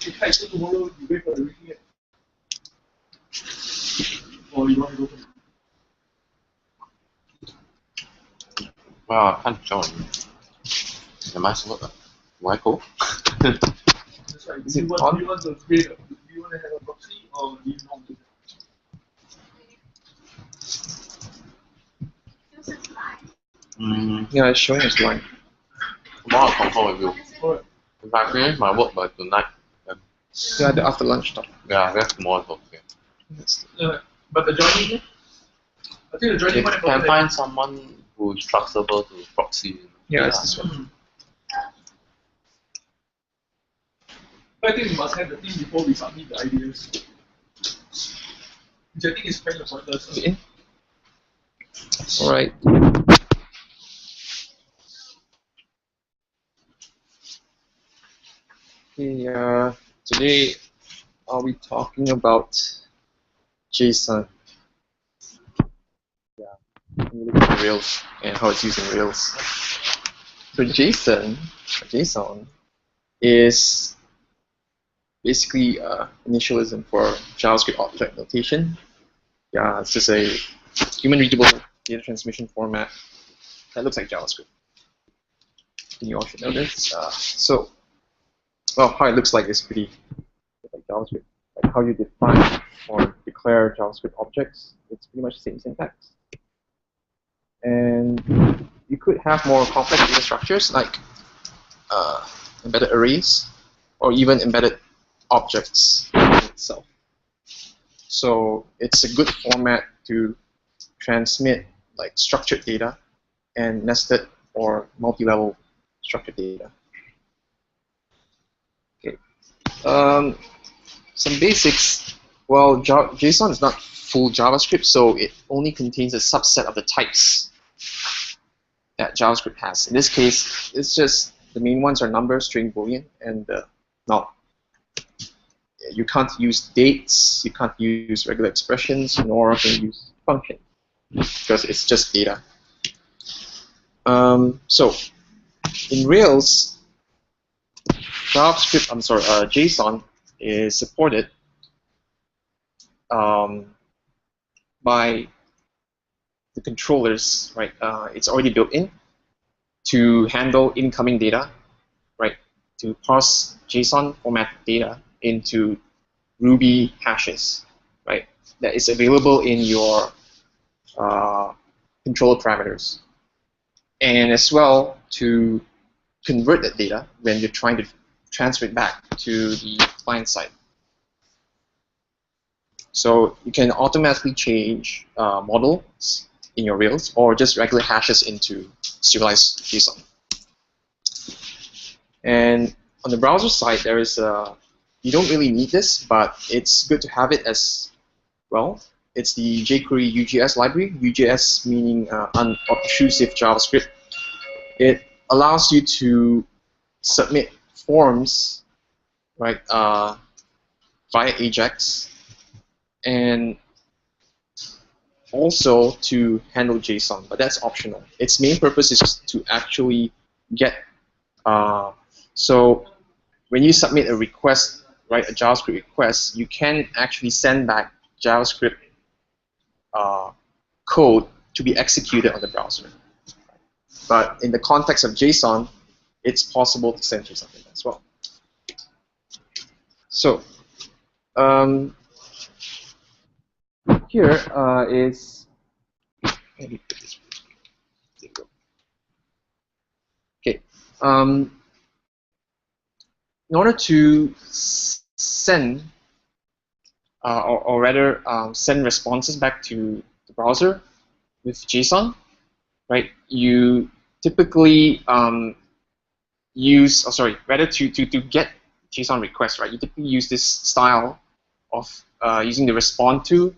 Okay, so tomorrow you wait for the meeting yet? Or you want to go for it? Well, I can't join. Am I supposed to? Do I go? That's right. Do you want to create do you want to have a proxy or do you not do that? Yeah, it's showing us line. Tomorrow I'll confirm with you. Alright. If I finish my work by tonight, then Yeah, the after lunch talk. yeah, that's tomorrow's okay. But the joining, I think the joining If one you can find someone who is trustable to proxy. Yeah, it's this one. I think we must have the thing before we submit the ideas. Which I think is kind of pointless. Okay. Alright. Okay, today are we talking about JSON? Yeah, we look at Rails and how it's used in Rails. So JSON is basically initialism for JavaScript object notation. Yeah, it's just a human readable data transmission format that looks like JavaScript. And you all should know this. Well, how it looks like is pretty like JavaScript. Like how you define or declare JavaScript objects, it's pretty much the same syntax. And you could have more complex data structures like embedded arrays or even embedded objects itself. So it's a good format to transmit like structured data and nested or multi-level structured data. Okay. Some basics. Well, JSON is not full JavaScript, so it only contains a subset of the types that JavaScript has. In this case, it's just the main ones are number, string, boolean, and null. You can't use dates, you can't use regular expressions, nor can you use functions because it's just data. So in Rails, JSON is supported by the controllers, right? It's already built in to handle incoming data, right? To parse JSON format data into Ruby hashes, right? That is available in your controller parameters, and as well to convert that data when you're trying to transfer it back to the client side. So you can automatically change models in your Rails or just regular hashes into serialized JSON. And on the browser side, there is you don't really need this, but it's good to have it as well. It's the jQuery UGS library, UGS meaning unobtrusive JavaScript. It allows you to submit forms, right, via AJAX, and also to handle JSON, but that's optional. Its main purpose is to actually get, so when you submit a request, right, a JavaScript request, you can actually send back JavaScript code to be executed on the browser. But in the context of JSON, it's possible to send you something as well. So here is, maybe put this. There you go. Okay. In order to send, or rather send responses back to the browser with JSON, right? You typically use, rather to get JSON requests, right? You typically use this style of using the respond to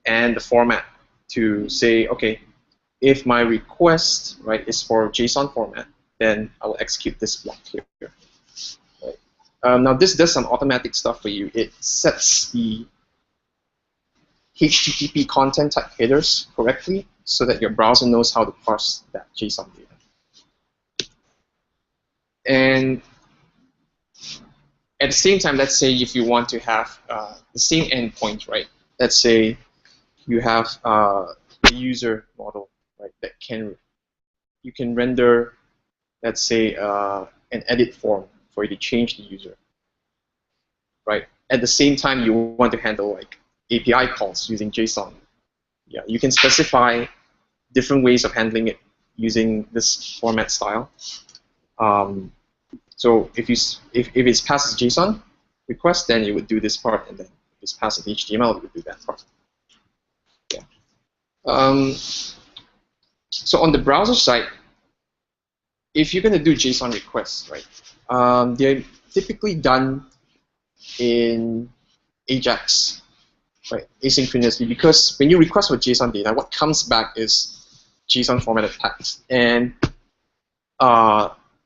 and the format to say, okay, if my request, right, is for JSON format, then I will execute this block here. Right. Now this does some automatic stuff for you. It sets the HTTP content type headers correctly so that your browser knows how to parse that JSON data. And At the same time, let's say if you want to have the same endpoint, right? Let's say you have a user model, right? That you can render, let's say, an edit form for you to change the user, right? At the same time, you want to handle like API calls using JSON. Yeah, you can specify different ways of handling it using this format style. So if it's passed as JSON request, then you would do this part, and then if it's passed as HTML, you would do that part. Yeah. So on the browser side, if you're going to do JSON requests, right, they're typically done in AJAX, right, asynchronously, because when you request for JSON data, what comes back is JSON formatted text. And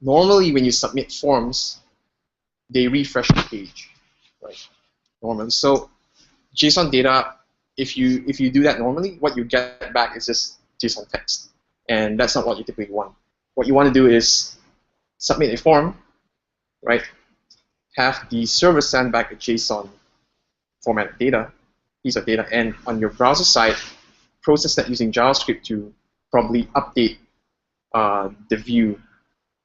normally when you submit forms, they refresh the page, right, normally. So JSON data, if you do that normally, what you get back is just JSON text. And that's not what you typically want. What you want to do is submit a form, right, have the server send back a JSON formatted data, piece of data, and on your browser side, process that using JavaScript to probably update the view,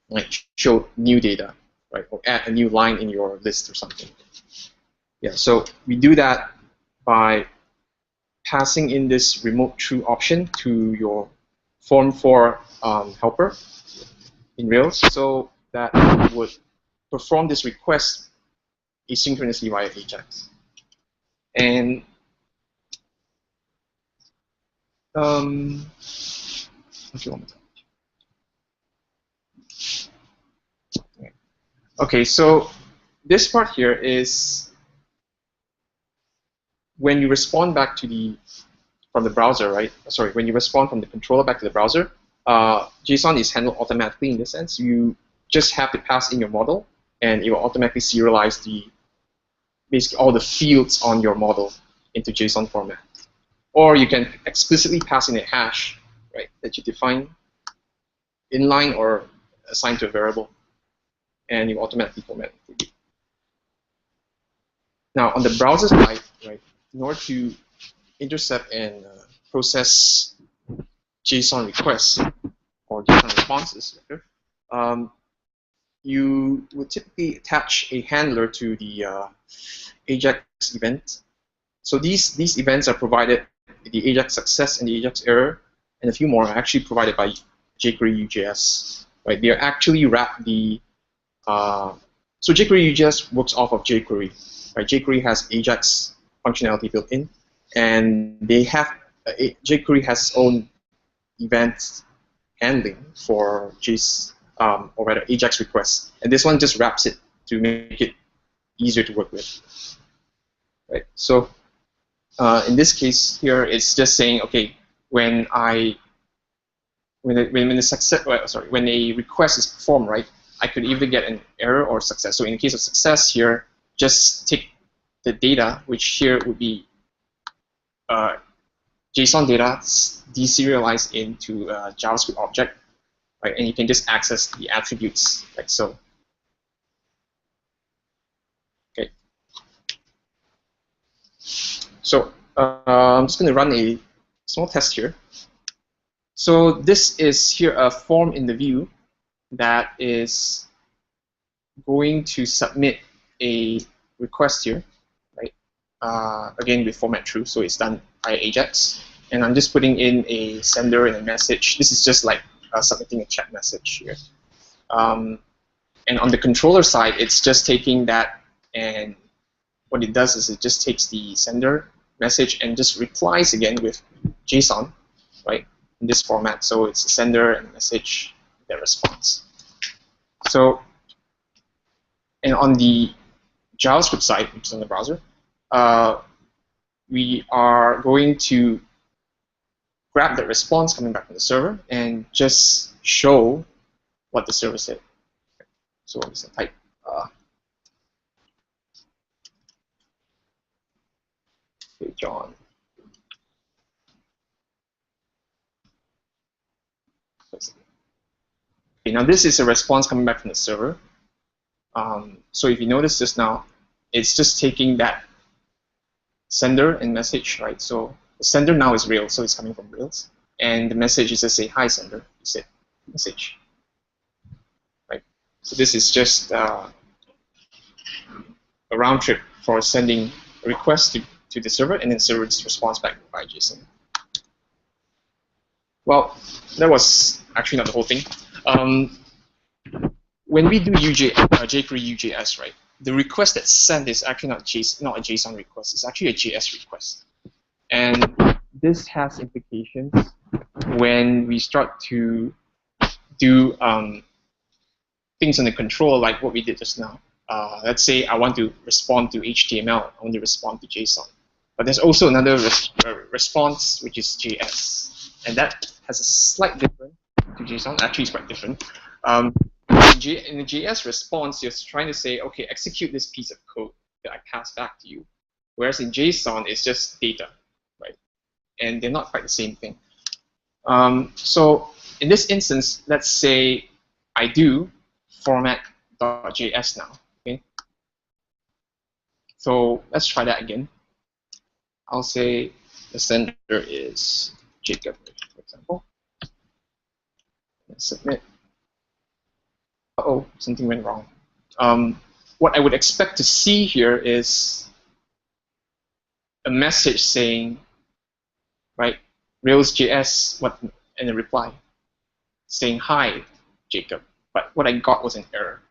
like show new data, right, or add a new line in your list or something. Yeah, so we do that by passing in this remote true option to your form for helper in Rails, so that it would perform this request asynchronously via AJAX. And okay, one more time. Okay, so this part here is when you respond back to from the browser, right? Sorry, when you respond from the controller back to the browser, JSON is handled automatically in this sense. You just have to pass in your model, and it will automatically serialize basically all the fields on your model into JSON format. Or you can explicitly pass in a hash, right, that you define inline or assigned to a variable, and you automatically format it for you. Now, on the browser side, right, in order to intercept and process JSON requests or JSON responses, you would typically attach a handler to the AJAX event. So these events are provided, the AJAX success and the AJAX error, and a few more are actually provided by jQuery UJS. Right? They are actually wrapped so jQuery UJS works off of jQuery. Right? jQuery has AJAX functionality built in, and they have jQuery has its own event handling for or rather AJAX requests, and this one just wraps it to make it easier to work with. Right. So in this case here, it's just saying, okay, when a request is performed, right, I could either get an error or success. So in the case of success here, just take the data, which here would be JSON data deserialized into a JavaScript object, right? And you can just access the attributes like so. Okay. So I'm just going to run a small test here. So this is here a form in the view that is going to submit a request here, right? Again with format true, so it's done by AJAX. And I'm just putting in a sender and a message. This is just like submitting a chat message here. And on the controller side, it's just taking that, and what it does is it just takes the sender message and just replies again with JSON, right, in this format. So it's a sender and a message, their response. So, and on the JavaScript side, which is on the browser, we are going to grab the response coming back from the server and just show what the server said. So I'm just going to type hey, John. Okay, now this is a response coming back from the server. So if you notice this now, it's just taking that sender and message, right? So the sender now is Rails, so it's coming from Rails. And the message is just say, hi, sender, you said message, right? So this is just a round trip for sending a request to the server, and then the server just responds back by JSON. Well, that was actually not the whole thing. When we do jQuery UJS, right, the request that's sent is actually not a JSON request. It's actually a JS request. And this has implications when we start to do things on the control, like what we did just now. Let's say I want to respond to HTML. I want to respond to JSON. But there's also another response, which is JS. And that has a slight difference to JSON. Actually, it's quite different. In the JS response, you're trying to say, okay, execute this piece of code that I pass back to you. Whereas in JSON, it's just data, right? And they're not quite the same thing. So in this instance, let's say I do format.js now. Okay. So let's try that again. I'll say the sender is Jacob, for example. Let's submit. Uh-oh, something went wrong. What I would expect to see here is a message saying, right, Rails.js, and a reply saying, hi, Jacob. But what I got was an error.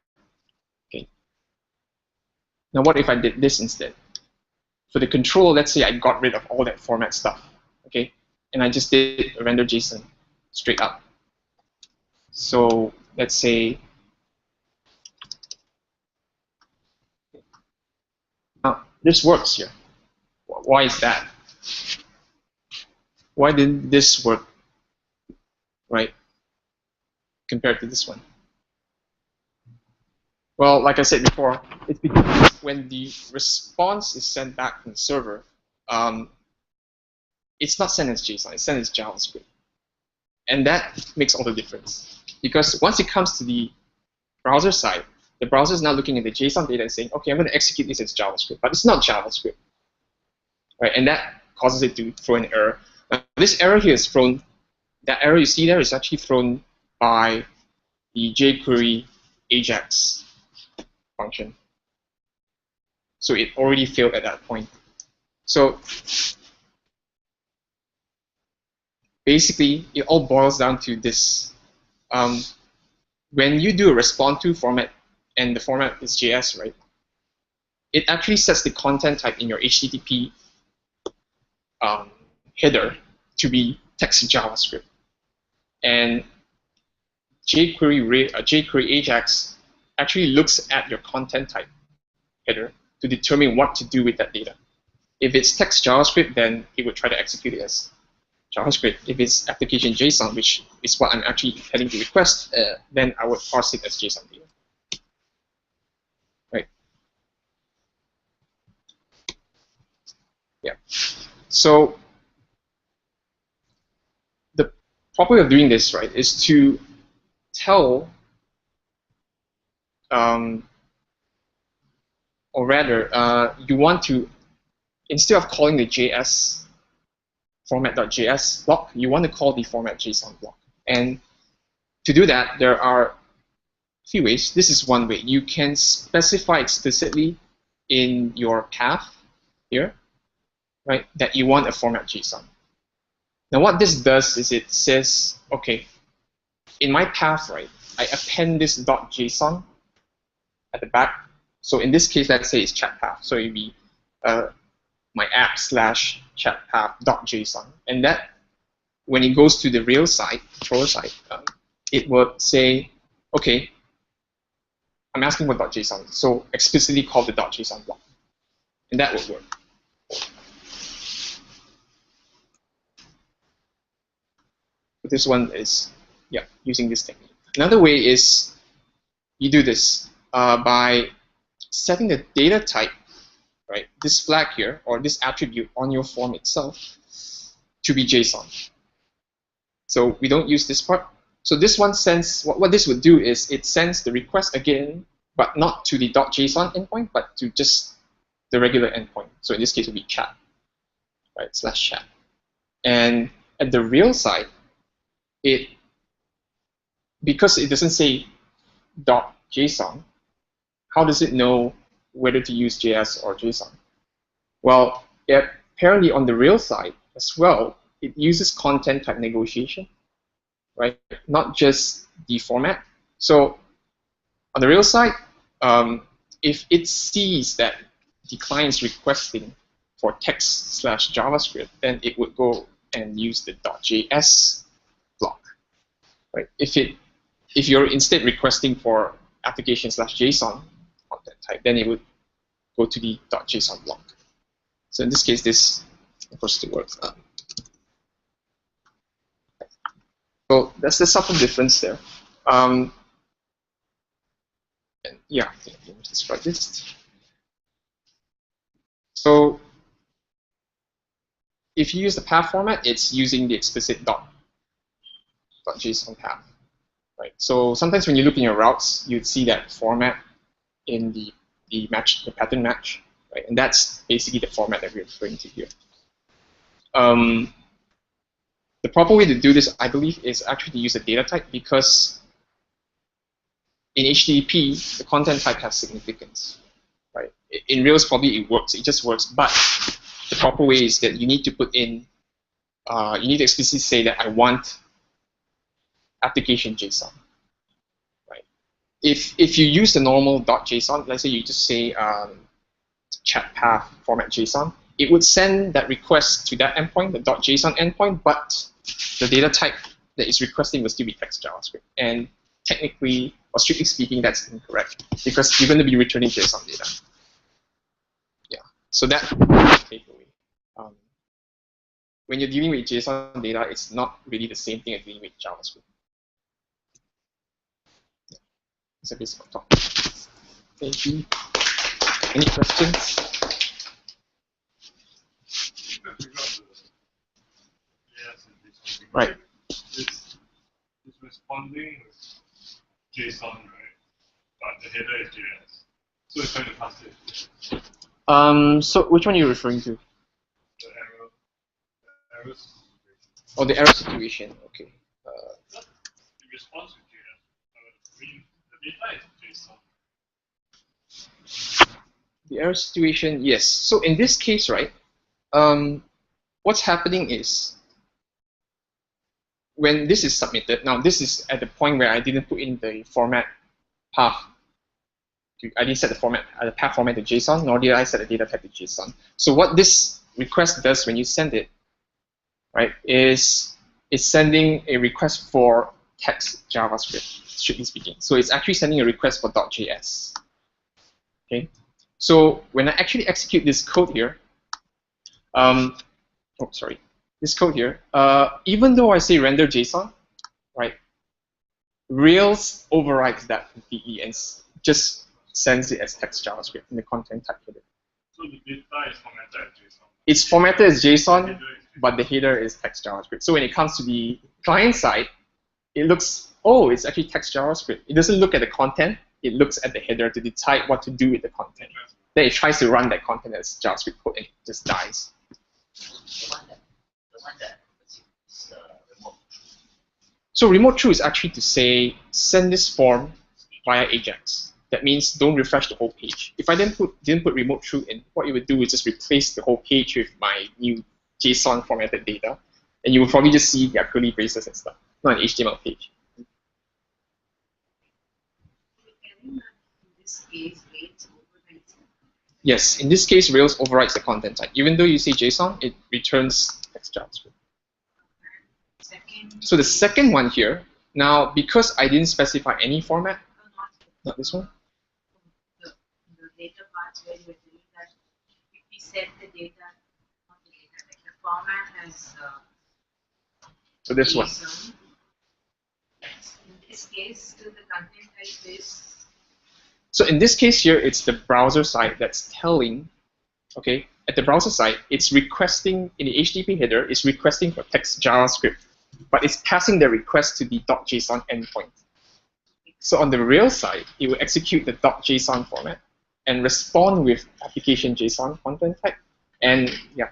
Okay. Now, what if I did this instead? For the control, let's say I got rid of all that format stuff, okay, and I just did a render JSON straight up. So let's say now this works here. Why is that? Why did this work, right, compared to this one? Well, like I said before, it's because when the response is sent back from the server, it's not sent as JSON, it's sent as JavaScript. And that makes all the difference. Because once it comes to the browser side, the browser is now looking at the JSON data and saying, okay, I'm going to execute this as JavaScript, but it's not JavaScript. Right? And that causes it to throw an error. Now, this error here is thrown, that error you see there is actually thrown by the jQuery Ajax function. So it already failed at that point. So basically, it all boils down to this. When you do a respond to format, and the format is JS, right? It actually sets the content type in your HTTP header to be text JavaScript. And jQuery Ajax actually looks at your content type header to determine what to do with that data. If it's text JavaScript, then it would try to execute it as JavaScript. If it's application JSON, which is what I'm actually heading to request, then I would parse it as JSON data. Right? Yeah. So the proper way of doing this, right, is to tell, or rather, you want to, instead of calling the JS format.js block, you want to call the format.json block. And to do that, there are a few ways. This is one way. You can specify explicitly in your path here, right, that you want a format.json. Now, what this does is it says, okay, in my path, right, I append this .json at the back. So in this case, let's say it's chat path. So it'd be my app / chat path.json. And that, when it goes to the Rails side, controller side, it would say, okay, I'm asking for .json. So explicitly call the .json block. And that will work. But this one is, yeah, using this technique. Another way is you do this by setting the data type, right, this flag here, or this attribute on your form itself, to be JSON. So we don't use this part. So this one sends, what this would do is it sends the request again but not to the .json endpoint, but to just the regular endpoint. So in this case, it would be chat, right, /chat. And at the real side, because it doesn't say .json, how does it know whether to use JS or JSON? Well, apparently on the real side as well, it uses content type negotiation, right? Not just the format. So on the real side, if it sees that the client is requesting for text/JavaScript, then it would go and use the .js block, right? If you're instead requesting for application/JSON content type, then it would go to the .json block. So in this case, this of course still works. So that's the subtle difference there. And yeah, let me describe this. So if you use the path format, it's using the explicit .json path, right? So sometimes when you look in your routes, you'd see that format in the pattern match, right? And that's basically the format that we're referring to here. The proper way to do this, I believe, is actually to use a data type, because in HTTP, the content type has significance, right? In Rails, probably it works. It just works. But the proper way is that you need to put in, you need to explicitly say that I want application JSON, right? If you use the normal .json, let's say you just say chat path format JSON, it would send that request to that endpoint, the .json endpoint, but the data type that is requesting will still be text JavaScript. And technically, or strictly speaking, that's incorrect, because you're going to be returning JSON data. Yeah, so that's the takeaway. When you're dealing with JSON data, it's not really the same thing as dealing with JavaScript. Yeah. It's a basic talk. Thank you. Any questions? Right. It's responding with JSON, right? But the header is JS. So it's trying to pass it. So which one are you referring to? The error situation. Oh, the error situation. Okay. It responds with JS. The data is JSON. The error situation, yes. So in this case, right, what's happening is when this is submitted, now this is at the point where I didn't put in the format path. I didn't set the format, the path format to JSON, nor did I set the data type to JSON. So what this request does when you send it, right, is it's sending a request for text JavaScript, strictly speaking. So it's actually sending a request for .js. Okay. So when I actually execute this code here, this code here, even though I say render JSON, right, Rails overrides that completely and just sends it as text JavaScript in the content type header. So the data is formatted as JSON. It's formatted as JSON, but the header is text JavaScript. So when it comes to the client side, it looks, oh, it's actually text JavaScript. It doesn't look at the content. It looks at the header to decide what to do with the content. Then it tries to run that content as JavaScript code and it just dies. So remote true is actually to say, send this form via AJAX. That means don't refresh the whole page. If I didn't put remote true in, what it would do is just replace the whole page with my new JSON formatted data. And you will probably just see their curly braces and stuff, not an HTML page. Yes, in this case, Rails overrides the content type. Even though you say JSON, it returns text JavaScript. So the second one here, now because I didn't specify any format, not this one. The data parts where you're doing that, if we set the data, not the data, like the format has. So this one. In this case, still the content type is. So in this case here, it's the browser side that's telling, okay, at the browser side, it's requesting, in the HTTP header, it's requesting for text JavaScript, but it's passing the request to the .json endpoint. So on the Rails side, it will execute the .json format and respond with application JSON content type and yeah,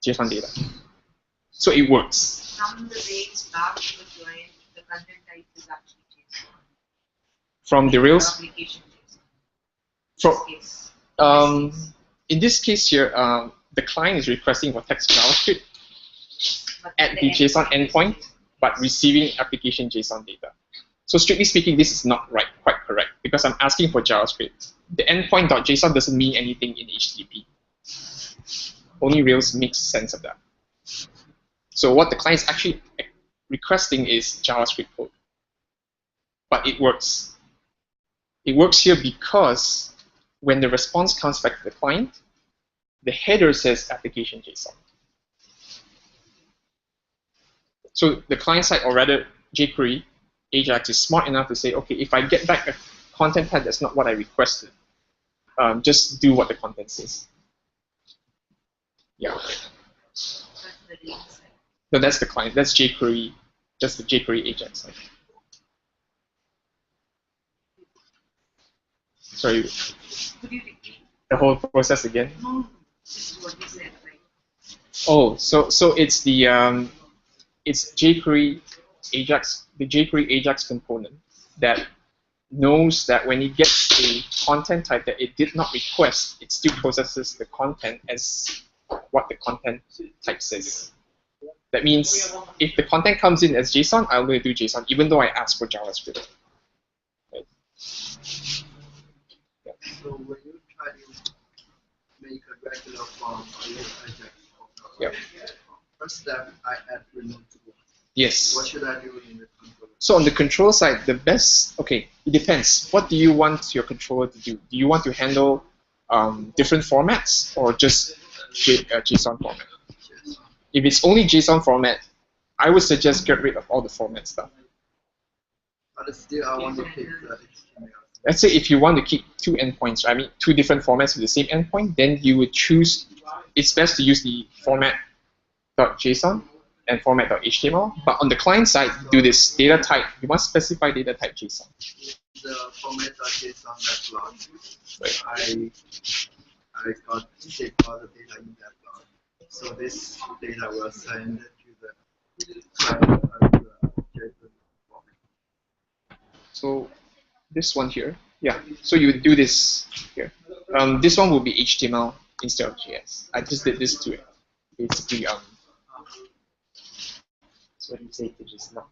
JSON data. So it works. From the Rails back to the client, the content type is actually JSON. From the Rails, Application JSON. from, Yes. in this case here, the client is requesting for text JavaScript at the JSON endpoint, but receiving application JSON data. So strictly speaking, this is not quite correct, because I'm asking for JavaScript. The endpoint.json doesn't mean anything in HTTP. Only Rails makes sense of that. So what the client is actually requesting is JavaScript code. But it works. It works here because when the response comes back to the client, the header says application JSON. So the client side, or rather jQuery, Ajax is smart enough to say, okay, if I get back a content type that's not what I requested, just do what the content says. Yeah. No, that's the client. That's jQuery, just the jQuery Ajax side. Sorry. Could you repeat? The whole process again? No, this is what you said, right? Oh, so it's the it's jQuery Ajax, the jQuery Ajax component that knows that when it gets a content type that it did not request, it still processes the content as what the content type says. That means if the content comes in as JSON, I'm going to do JSON, even though I ask for JavaScript. Right? Yeah. So when you try to make a regular form or Ajax form, Yeah. first step, I add remote to one. Yes. What should I do in the controller? So on the control side, the best, okay, it depends. What do you want your controller to do? Do you want to handle different formats or just JSON format? Yes. If it's only JSON format, I would suggest get rid of all the format stuff. But still, I want to keep the HTML. Let's say if you want to keep two endpoints, I mean two different formats with the same endpoint, then you would choose, it's best to use the format.json and format.html. But on the client side, do this data type. You must specify data type JSON. The format.json that block, Right. I got take all the data in that block. So this data will send to the client of the JSON format. So this one here, yeah. So you would do this here. This one will be HTML instead of JS. I just did this to basically so what do you say? It is not.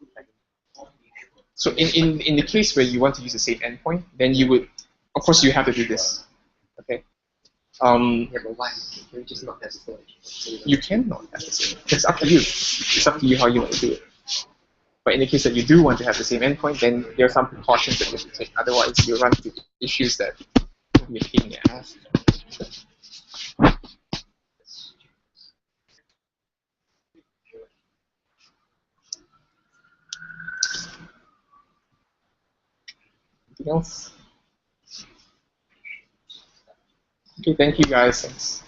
So in the case where you want to use the same endpoint, then you would, of course, you have to do this. Okay. Yeah, but why? Can we just not necessarily? You cannot necessarily. It's up to you. It's up to you how you want to do it. But in the case that you do want to have the same endpoint, then there are some precautions that you have to take. Otherwise, you run into issues that will be a pain in the ass. Anything else? Okay, thank you guys. Thanks.